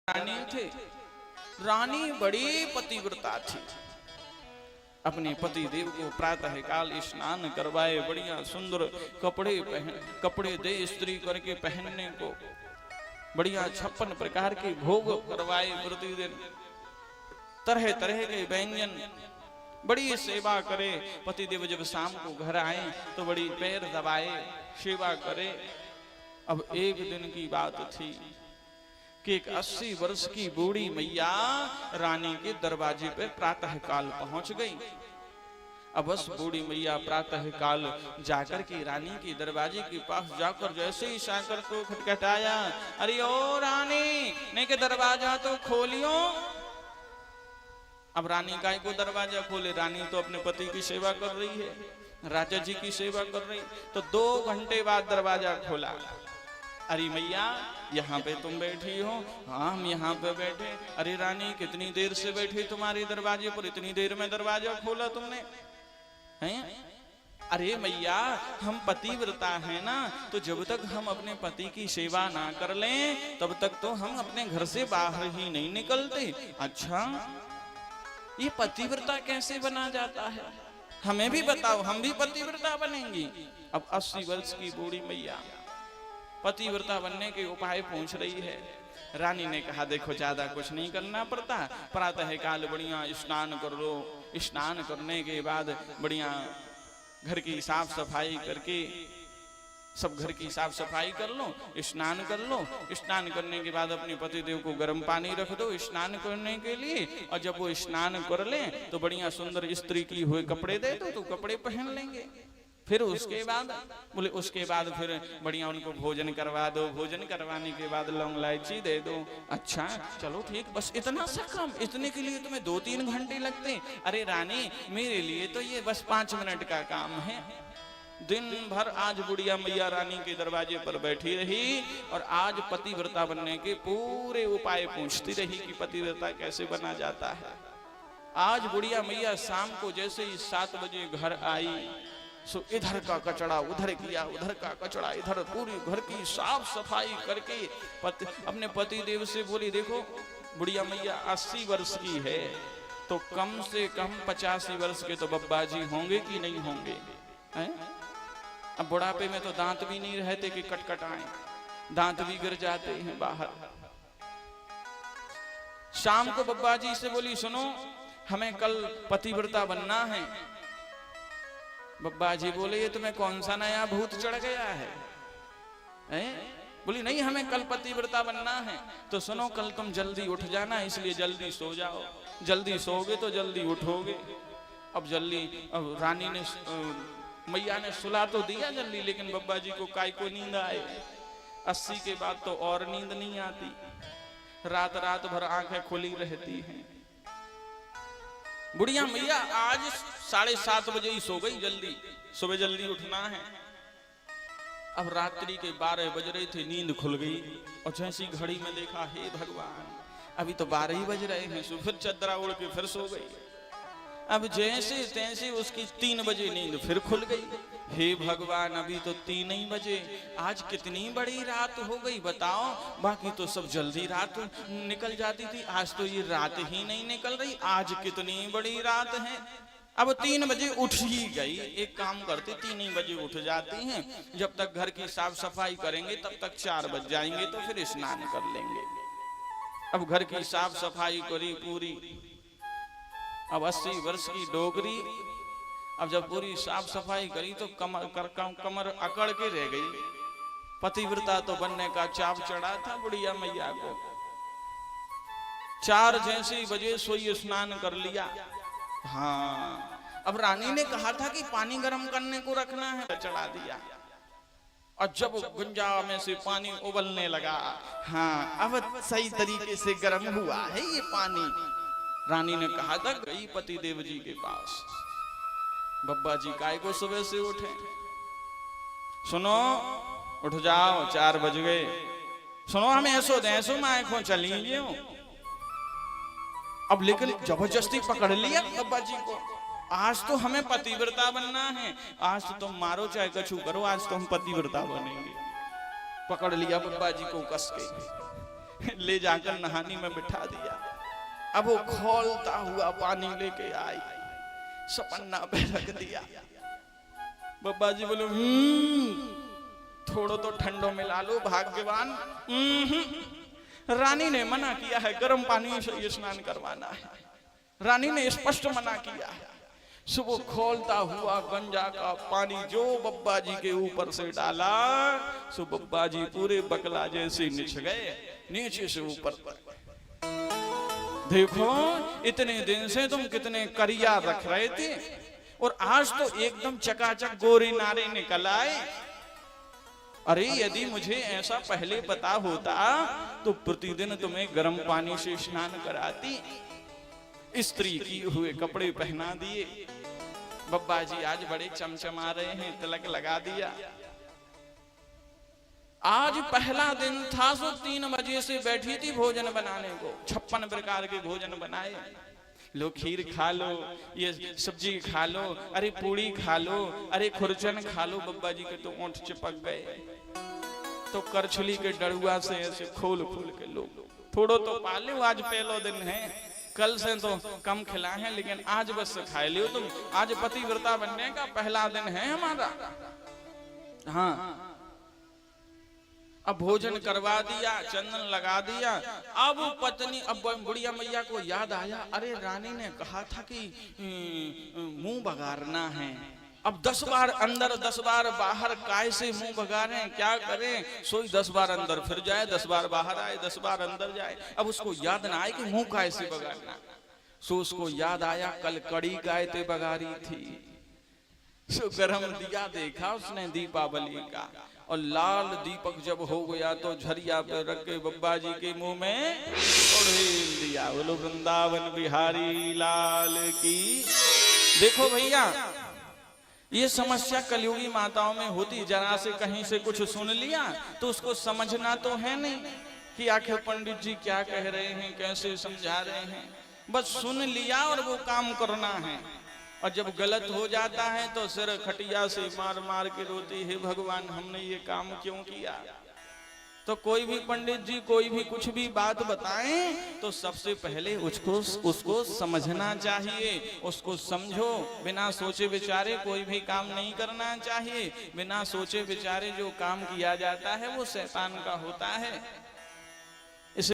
रानी थे। रानी बड़ी पतिव्रता थी। अपने पति देव को प्रातः काल स्नान करवाए, बढ़िया सुंदर कपड़े दे स्त्री करके पहनने को, बढ़िया 56 प्रकार के भोग करवाए, प्रतिदिन तरह तरह के व्यंजन, बड़ी सेवा करे। पति देव जब शाम को घर आए तो बड़ी पैर दबाए सेवा करे। अब एक दिन की बात थी कि एक 80 वर्ष की बूढ़ी मैया रानी के दरवाजे पर प्रातः काल पहुंच गई। अब बस बूढ़ी मैया प्रातः काल जाकर के रानी के दरवाजे के पास जाकर जैसे ही साकर को खटखटाया, अरे ओ रानी ने के दरवाजा तो खोलियो। अब रानी काय को दरवाजा खोले, रानी तो अपने पति की सेवा कर रही है, राजा जी की सेवा कर रही। तो 2 घंटे बाद दरवाजा खोला। अरे मैया यहाँ पे तुम बैठी हो? हाँ हम यहाँ पे बैठे। अरे रानी कितनी देर से बैठे तुम्हारे दरवाजे पर, इतनी देर में दरवाजा खोला तुमने हैं? अरे मैया हम पतिव्रता है ना, तो जब तक हम अपने पति की सेवा ना कर लें तब तक तो हम अपने घर से बाहर ही नहीं निकलते। अच्छा ये पतिव्रता कैसे बना जाता है, हमें भी बताओ, हम भी पतिव्रता बनेंगी। अब 80 वर्ष की बूढ़ी मैया पतिव्रता बनने के उपाय पूछ रही है। रानी ने कहा देखो ज्यादा कुछ नहीं करना पड़ता, प्रातः काल बढ़िया स्नान कर लो, स्नान करने के बाद बढ़िया घर की साफ सफाई करके, सब घर की साफ सफाई कर लो, स्नान कर लो। स्नान करने के बाद अपने पति देव को गर्म पानी रख दो स्नान करने के लिए, और जब वो स्नान कर ले तो बढ़िया सुंदर स्त्री की हुए कपड़े दे दो तो कपड़े पहन लेंगे। फिर उसके बाद बोले उसके बाद फिर बढ़िया उनको भोजन करवा दो, भोजन करवाने के बाद लौंग इलायची दे दो। अच्छा चलो ठीक, बस इतना सा काम, इतने के लिए तुम्हें 2-3 घंटे लगते? अरे रानी मेरे लिए तो ये बस 5 मिनट का काम है। दिन भर आज बुढ़िया मैया रानी के दरवाजे पर बैठी रही और आज पतिव्रता बनने के पूरे उपाय पूछती रही कि पतिव्रता कैसे बना जाता है। आज बुढ़िया मैया शाम को जैसे ही 7 बजे घर आई, सो इधर का कचड़ा उधर किया, उधर का कचड़ा इधर, पूरी घर की साफ सफाई करके अपने पति देव से बोली देखो बुढ़िया मैया 80 वर्ष की है तो कम से कम 85 वर्ष के तो बब्बा जी होंगे कि नहीं होंगे हैं? अब बुढ़ापे में तो दांत भी नहीं रहते कि कटकटाएं, दांत भी गिर जाते हैं बाहर। शाम को बब्बा जी से बोली सुनो हमें कल पतिव्रता बनना है। बब्बा जी बोले ये तुम्हें कौन सा नया भूत चढ़ गया है? बोली नहीं हमें कल पतिव्रता बनना है। तो सुनो कल तुम जल्दी उठ जाना, इसलिए जल्दी सो जाओ, जल्दी सोओगे तो जल्दी उठोगे। अब जल्दी रानी ने मैया ने सुला तो दिया जल्दी, लेकिन बब्बा जी को काय को नींद आए। 80 के बाद तो और नींद नहीं आती, रात रात भर आंखें खुली रहती हैं। बुढ़िया मैया आज 7:30 बजे ही सो गई, जल्दी सुबह जल्दी उठना है। अब रात्रि के 12 बज रहे थे, नींद खुल गई और जैसी घड़ी में देखा हे भगवान अभी तो 12 ही बज रहे हैं। सो फिर चद्दरा उड़ के फिर सो गई। अब जैसे तैसे उसकी 3 बजे नींद फिर खुल गई। हे भगवान अभी तो 3 ही बजे, आज कितनी बड़ी रात हो गई बताओ। बाकी तो सब जल्दी रात निकल जाती थी, आज तो ये रात ही नहीं निकल रही, आज कितनी बड़ी रात है। अब 3 बजे उठ ही गई। एक काम करते 3 ही बजे उठ जाती हैं, जब तक घर की साफ सफाई करेंगे तब तक 4 बज जाएंगे तो फिर स्नान कर लेंगे। अब घर की साफ सफाई करी पूरी। अब 80 वर्ष की डोगरी, अब जब पूरी साफ सफाई करी तो कमर अकड़ के रह गई। पतिव्रता तो बनने का चाव चढ़ा था बुढ़िया मैया को। 4 जैसे बजे सोई स्नान कर लिया। हाँ अब रानी ने कहा था कि पानी गर्म करने को रखना है, चढ़ा दिया और जब गुंजा में से पानी उबलने लगा, हाँ अब सही तरीके से गर्म हुआ है ये पानी। रानी ने कहा था गई पति देव जी के पास, बब्बा जी काय को सुबह से उठे, सुनो उठ जाओ 4 बज गए, सुनो हमें ऐसो देसो मैं आंखों चली गई। अब लेकिन जबरदस्ती पकड़ लिया बब्बा जी को, आज तो हमें पतिव्रता बनना है, आज तो तुम मारो चाहे कछु करो, आज तो हम पतिव्रता बनेंगे। पकड़ लिया बब्बा जी को कस के। ले जाकर नहानी में बिठा दिया। अब वो खौलता हुआ पानी लेके आई, सपन्ना पे रख दिया। बब्बा जी बोले थोड़ो तो ठंडो मिला लो भाग्यवान। रानी ने मना किया है, गर्म पानी से ये स्नान करवाना है। रानी ने स्पष्ट मना किया है। सुबह खोलता हुआ गंजा का पानी जो बब्बा जी के ऊपर से डाला, सो बब्बा जी पूरे बकला जैसे निच गए, नीचे से ऊपर पर। देखो इतने दिन से तुम कितने करिया रख रहे थे और आज तो एकदम चकाचक गोरे नारे निकल आए। अरे यदि मुझे ऐसा पहले पता होता तो प्रतिदिन तुम्हें गर्म पानी से स्नान कराती, स्त्री की हुए कपड़े पहना दिए। बब्बा जी आज बड़े चमचमा रहे हैं, तिलक लगा दिया। आज पहला दिन था, सो 3 बजे से बैठी थी भोजन बनाने को। 56 प्रकार के भोजन बनाए। लो खीर खा लो, ये सब्जी खा लो, अरे पूड़ी खा लो, अरे खुरचन खा लो। बब्बा जी के तो ओंठ चिपक गए। तो करछुली के डरुआ से ऐसे खोल खोल के लो, थोड़ो तो पा लो, आज पहलो दिन है, कल से तो कम खिलाए हैं लेकिन आज बस खाए लियो तुम। आज पतिव्रता बनने का पहला दिन है हमारा। हाँ, अब भोजन करवा दिया, चंदन लगा दिया। अब पत्नी, अब बुढ़िया मैया को याद आया, अरे रानी ने कहा था कि मुंह बगारना है। अब 10 बार अंदर 10 बार बाहर, काय से मुंह बगारें, क्या करें? सोई 10 बार अंदर फिर जाए, 10 बार बाहर आए, 10 बार अंदर जाए। अब उसको याद ना आए कि मुंह काय से बगारना। सो उसको याद आया कल कड़ी काय ते बगारी थी। सो गरम दिया देखा उसने दीपावली का, और लाल दीपक जब हो गया तो झरिया पे रख के बब्बा जी के मुंह में उड़ेल दिया। बोलो वृंदावन बिहारी लाल की। देखो भैया, ये समस्या कलयुगी माताओं में होती। जरा से कहीं से कुछ सुन लिया तो उसको समझना तो है नहीं कि आखिर पंडित जी क्या कह रहे हैं, कैसे समझा रहे हैं। बस सुन लिया और वो काम करना है। और जब गलत हो जाता है तो सिर खटिया से मार मार के रोती है, भगवान हमने ये काम क्यों किया। तो कोई भी पंडित जी कोई भी कुछ भी बात बताएं तो सबसे पहले उसको समझना चाहिए। उसको समझो, बिना सोचे विचारे कोई भी काम नहीं करना चाहिए। बिना सोचे विचारे जो काम किया जाता है वो शैतान का होता है।